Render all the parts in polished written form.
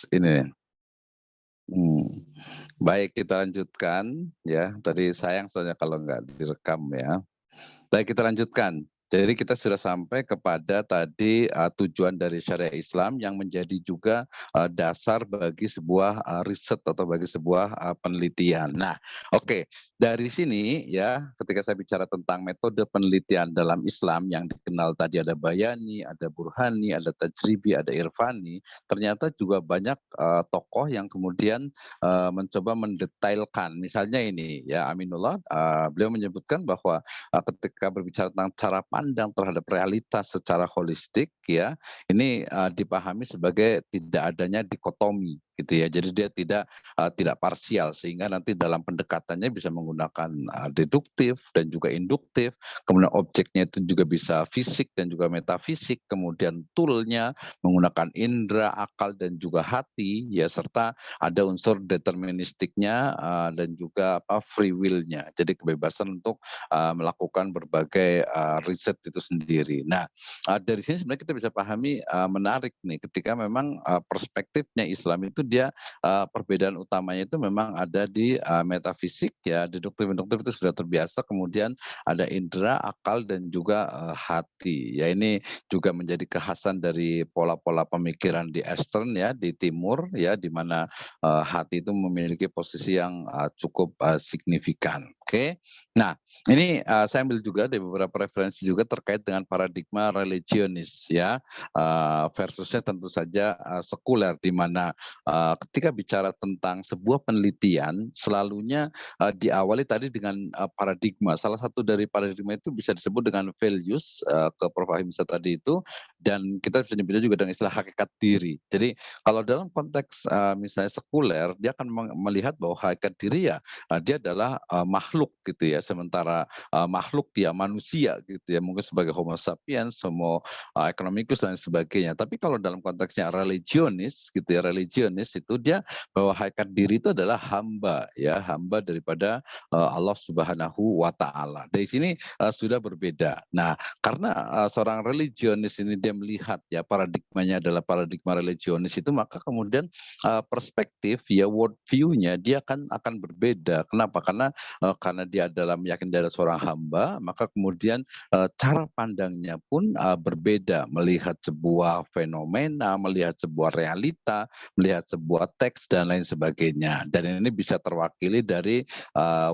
ini. Hmm. Baik, kita lanjutkan ya. Tadi sayang soalnya kalau nggak direkam ya. Baik, kita lanjutkan. Jadi kita sudah sampai kepada tadi tujuan dari syariah Islam yang menjadi juga dasar bagi sebuah riset atau bagi sebuah penelitian. Nah, oke, dari sini ya, ketika saya bicara tentang metode penelitian dalam Islam yang dikenal tadi ada Bayani, ada Burhani, ada Tajribi, ada Irfani, ternyata juga banyak tokoh yang kemudian mencoba mendetailkan. Misalnya ini ya Aminullah, beliau menyebutkan bahwa ketika berbicara tentang cara pandang terhadap realitas secara holistik ya, ini dipahami sebagai tidak adanya dikotomi gitu ya. Jadi dia tidak parsial sehingga nanti dalam pendekatannya bisa menggunakan deduktif dan juga induktif, kemudian objeknya itu juga bisa fisik dan juga metafisik, kemudian toolnya menggunakan indera, akal dan juga hati ya, serta ada unsur deterministiknya dan juga free will-nya. Jadi kebebasan untuk melakukan berbagai riset itu sendiri. Nah, dari sini sebenarnya kita bisa pahami menarik nih ketika memang perspektifnya Islam itu dia perbedaan utamanya itu memang ada di metafisik ya, deduktif-induktif itu sudah terbiasa, kemudian ada indera, akal dan juga hati. Ya ini juga menjadi kekhasan dari pola-pola pemikiran di Eastern ya, di Timur ya, di mana hati itu memiliki posisi yang cukup signifikan. Oke. Nah, ini saya ambil juga dari beberapa referensi juga terkait dengan paradigma religionis ya, versusnya tentu saja sekuler, di mana ketika bicara tentang sebuah penelitian selalunya diawali tadi dengan paradigma. Salah satu dari paradigma itu bisa disebut dengan values ke Prof. Ahimsa tadi itu, dan kita bisa nyebutnya juga dengan istilah hakikat diri. Jadi kalau dalam konteks misalnya sekuler, dia akan melihat bahwa hakikat diri ya dia adalah makhluk gitu ya, sementara makhluk dia manusia gitu ya, mungkin sebagai homo sapiens, homo economicus dan sebagainya. Tapi kalau dalam konteksnya religionis gitu ya, religionis itu dia bahwa hakikat diri itu adalah hamba ya, hamba daripada Allah Subhanahu wa taala. Dari sini sudah berbeda. Nah, karena seorang religionis ini dia melihat ya paradigmanya adalah paradigma religionis itu, maka kemudian perspektif ya world view-nya dia akan berbeda. Kenapa? Karena dia adalah meyakini dia adalah seorang hamba, maka kemudian cara pandangnya pun berbeda, melihat sebuah fenomena, melihat sebuah realita, melihat sebuah teks dan lain sebagainya. Dan ini bisa terwakili dari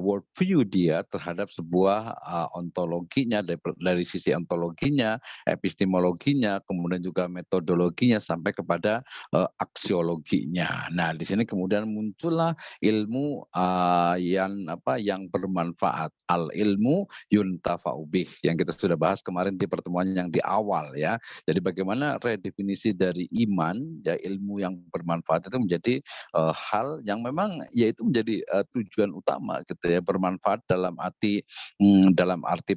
world view dia terhadap sebuah ontologinya, dari sisi ontologinya, epistemologinya, kemudian juga metodologinya sampai kepada aksiologinya. Nah, di sini kemudian muncullah ilmu yang bermanfaat, al ilmu yuntafa'u bih, yang kita sudah bahas kemarin di pertemuan yang di awal ya. Jadi bagaimana redefinisi dari iman ya, ilmu yang bermanfaat itu menjadi hal yang memang yaitu menjadi tujuan utama gitu ya, bermanfaat dalam arti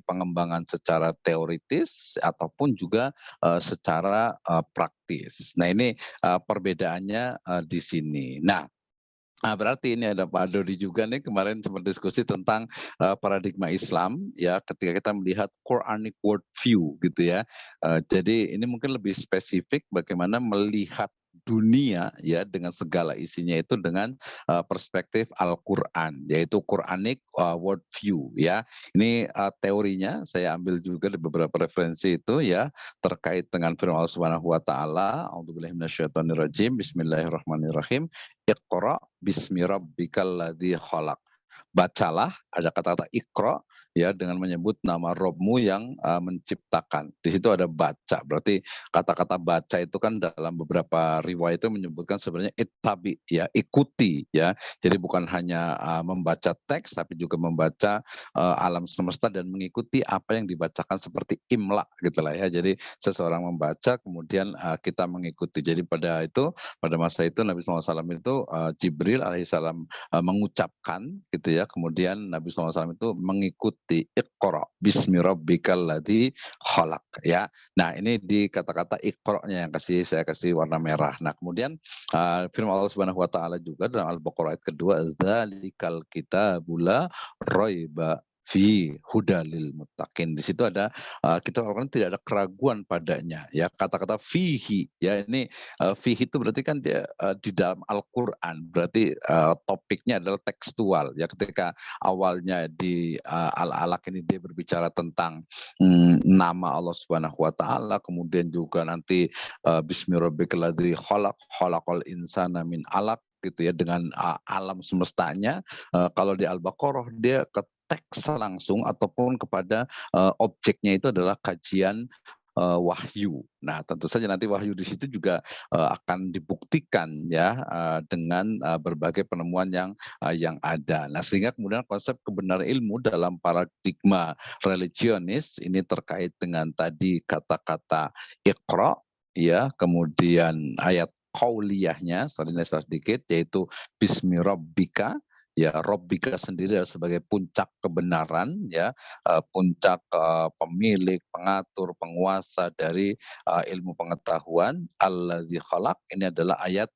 pengembangan secara teoritis ataupun juga secara praktis. Nah, ini perbedaannya di sini. Nah, berarti ini ada Pak Dodi juga nih kemarin sempat diskusi tentang paradigma Islam ya, ketika kita melihat Quranic worldview gitu ya. Jadi ini mungkin lebih spesifik bagaimana melihat dunia ya dengan segala isinya itu dengan perspektif Al-Qur'an, yaitu Quranic worldview ya. Ini teorinya saya ambil juga dari beberapa referensi itu ya, terkait dengan firman Allah Subhanahu wa taala, a'udzubillahi minasyaitonirrajim, bismillahirrahmanirrahim. Iqra bismi rabbikal ladzi khalaq. Bacalah, ada kata-kata ikro ya, dengan menyebut nama Robmu yang menciptakan. Di situ ada baca. Berarti kata-kata baca itu kan dalam beberapa riwayat itu menyebutkan sebenarnya ittabi ya, ikuti ya. Jadi bukan hanya membaca teks tapi juga membaca alam semesta dan mengikuti apa yang dibacakan seperti imla gitulah ya. Jadi seseorang membaca kemudian kita mengikuti. Jadi pada masa itu Nabi SAW itu Jibril alaihissalam mengucapkan gitu ya, kemudian Nabi SAW itu mengikuti Iqra bismi rabbikal ladzi khalaq ya. Nah, ini di kata-kata Iqra-nya yang saya kasih warna merah. Nah, kemudian firman Allah Subhanahu wa taala juga dalam Al-Baqarah ayat kedua, dzalikal kitabul la raiba fi hudalil muttaqin. Di situ ada kita Al-Qur'an tidak ada keraguan padanya ya. Kata-kata fihi ya ini fihi itu berarti kan dia di dalam Al-Qur'an. Berarti topiknya adalah tekstual ya. Ketika awalnya di Al-Alaq ini dia berbicara tentang nama Allah Subhanahu wa taala, kemudian juga nanti bismi rabbikal ladzi khalaq khalaqal insana min alaq gitu ya dengan alam semestanya. Kalau di Al-Baqarah dia ke teks langsung ataupun kepada objeknya itu adalah kajian wahyu. Nah, tentu saja nanti wahyu di situ juga akan dibuktikan ya dengan berbagai penemuan yang ada. Nah, sehingga kemudian konsep kebenaran ilmu dalam paradigma religionis ini terkait dengan tadi kata-kata iqra ya, kemudian ayat qauliyahnya, sorry sedikit, yaitu bismi rabbika. Ya, Robbika sendiri adalah sebagai puncak kebenaran, ya, puncak pemilik, pengatur, penguasa dari ilmu pengetahuan. Alladzi khalaq ini adalah ayat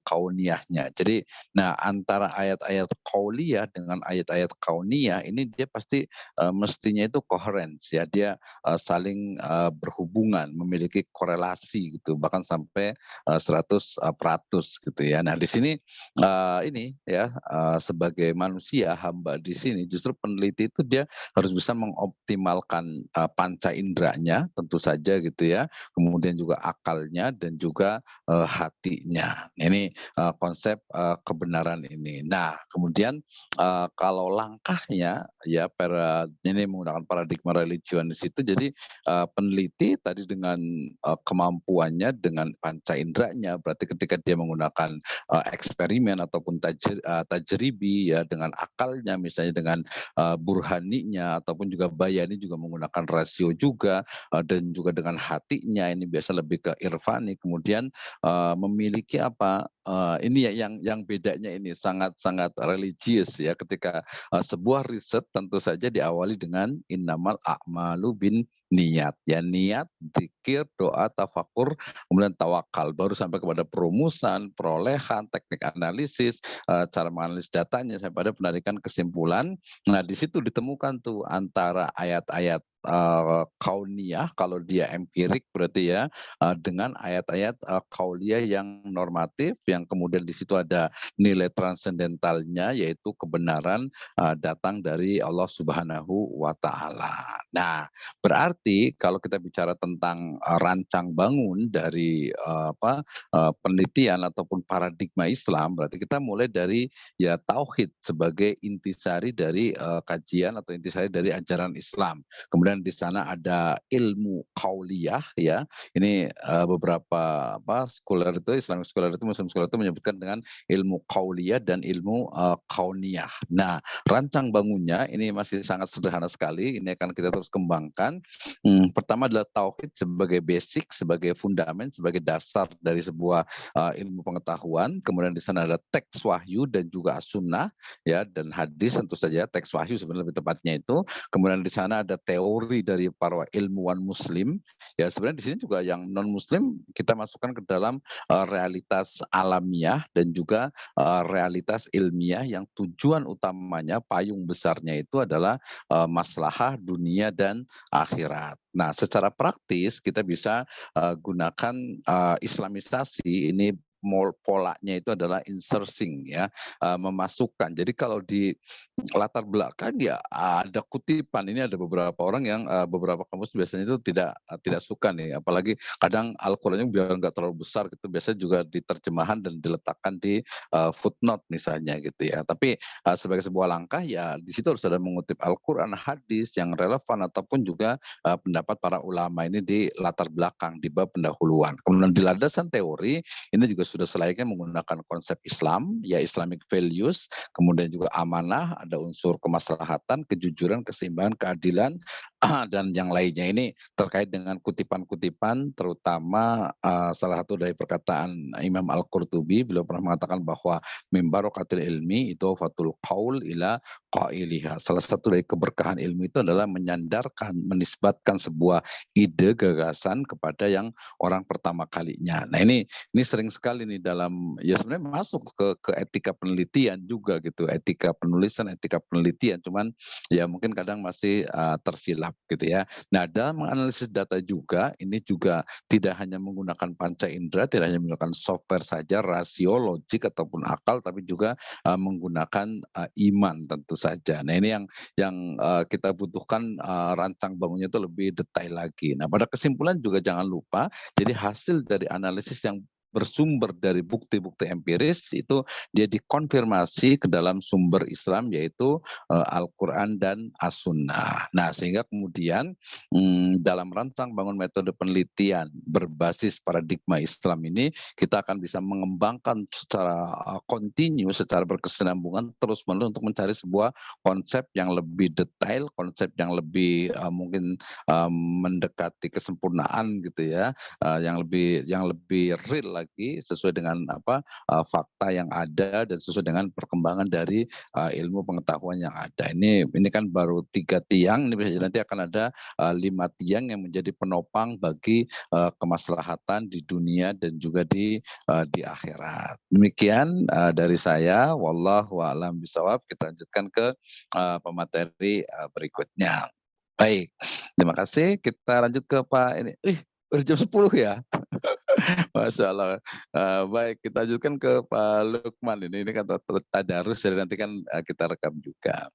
kauniyahnya. Jadi, nah antara ayat-ayat kauliyah dengan ayat-ayat kauniyah ini dia pasti mestinya itu coherence ya, dia saling berhubungan, memiliki korelasi gitu, bahkan sampai 100% gitu ya. Nah di sini ini ya sebagai manusia hamba di sini justru peneliti itu dia harus bisa mengoptimalkan panca inderanya tentu saja gitu ya, kemudian juga akalnya dan juga hatinya. Ini konsep kebenaran ini. Nah kemudian kalau langkahnya ya ini menggunakan paradigma religionis itu, jadi peneliti tadi dengan kemampuannya dengan panca inderanya, berarti ketika dia menggunakan eksperimen ataupun tajribi ya dengan akalnya, misalnya dengan burhaninya ataupun juga bayani juga menggunakan rasio juga, dan juga dengan hatinya ini biasa lebih ke irfani, kemudian memiliki apa ini ya yang bedanya ini sangat-sangat religius ya, ketika sebuah riset tentu saja diawali dengan innamal a'malu bin niat ya, niat, zikir, doa, tafakur, kemudian tawakal, baru sampai kepada perumusan, perolehan, teknik analisis, cara menganalisis datanya sampai pada penarikan kesimpulan. Nah di situ ditemukan tuh antara ayat-ayat kauniyah kalau dia empirik berarti ya, dengan ayat-ayat kauliyah yang normatif, yang kemudian di situ ada nilai transendentalnya yaitu kebenaran datang dari Allah Subhanahu wa taala. Nah, berarti kalau kita bicara tentang rancang bangun dari penelitian ataupun paradigma Islam, berarti kita mulai dari ya tauhid sebagai intisari dari kajian atau intisari dari ajaran Islam. Kemudian di sana ada ilmu kauliyah ya. Ini beberapa scholar itu, Islamic scholar itu, Muslim scholar itu menyebutkan dengan ilmu kauliyah dan ilmu kauniyah. Nah, rancang bangunnya ini masih sangat sederhana sekali. Ini akan kita terus kembangkan. Pertama adalah tauhid sebagai basic, sebagai fundament, sebagai dasar dari sebuah ilmu pengetahuan. Kemudian di sana ada teks wahyu dan juga sunnah ya, dan hadis tentu saja, teks wahyu sebenarnya lebih tepatnya itu. Kemudian di sana ada teori dari para ilmuwan muslim. Ya sebenarnya di sini juga yang non muslim kita masukkan ke dalam realitas alamiah dan juga realitas ilmiah yang tujuan utamanya, payung besarnya itu adalah maslahah dunia dan akhirat. Nah, secara praktis kita bisa gunakan Islamisasi ini, polanya itu adalah inserting ya, memasukkan. Jadi kalau di latar belakang ya ada kutipan, ini ada beberapa orang yang beberapa kampus biasanya itu tidak suka nih, apalagi kadang Al-Qur'annya biar nggak terlalu besar gitu, biasanya juga diterjemahan dan diletakkan di footnote misalnya gitu ya. Tapi sebagai sebuah langkah ya di situ harus ada mengutip Al-Qur'an, hadis yang relevan ataupun juga pendapat para ulama ini di latar belakang, di bab pendahuluan. Kemudian di landasan teori ini juga sudah selayaknya menggunakan konsep Islam, ya Islamic values, kemudian juga amanah, ada unsur kemaslahatan, kejujuran, keseimbangan, keadilan, dan yang lainnya. Ini terkait dengan kutipan-kutipan, terutama salah satu dari perkataan Imam Al-Qurtubi, beliau pernah mengatakan bahwa mimbarokatil ilmi itu fatul qaul ila qailiha. Salah satu dari keberkahan ilmu itu adalah menyandarkan, menisbatkan sebuah ide, gagasan kepada yang orang pertama kalinya. Nah ini sering sekali ini dalam ya sebenarnya masuk ke etika penelitian juga gitu, etika penulisan, etika penelitian, cuman ya mungkin kadang masih, tersilap gitu ya. Nah, dalam menganalisis data juga, ini juga tidak hanya menggunakan panca indera, tidak hanya menggunakan software saja, rasio, logik ataupun akal, tapi juga, menggunakan, iman tentu saja. Nah, ini yang kita butuhkan, rancang bangunnya itu lebih detail lagi. Nah, pada kesimpulan juga jangan lupa, jadi hasil dari analisis yang bersumber dari bukti-bukti empiris itu dia dikonfirmasi ke dalam sumber Islam yaitu, Al-Quran dan As-Sunnah. Nah, sehingga kemudian, dalam rancang bangun metode penelitian berbasis paradigma Islam ini, kita akan bisa mengembangkan secara, kontinu, secara berkesinambungan terus-menerus untuk mencari sebuah konsep yang lebih detail, konsep yang lebih, mungkin, mendekati kesempurnaan gitu ya, yang lebih real lagi sesuai dengan apa, fakta yang ada dan sesuai dengan perkembangan dari, ilmu pengetahuan yang ada. Ini kan baru 3 tiang, ini bisa jadi nanti akan ada, 5 tiang yang menjadi penopang bagi, kemaslahatan di dunia dan juga di akhirat. Demikian, dari saya, wallahu a'lam bishawab. Kita lanjutkan ke pemateri berikutnya. Baik, terima kasih. Kita lanjut ke Pak ini. Udah jam 10 ya? Masya Allah. Baik, kita lanjutkan ke Pak Lukman ini kan tadarus jadi nanti kan kita rekam juga.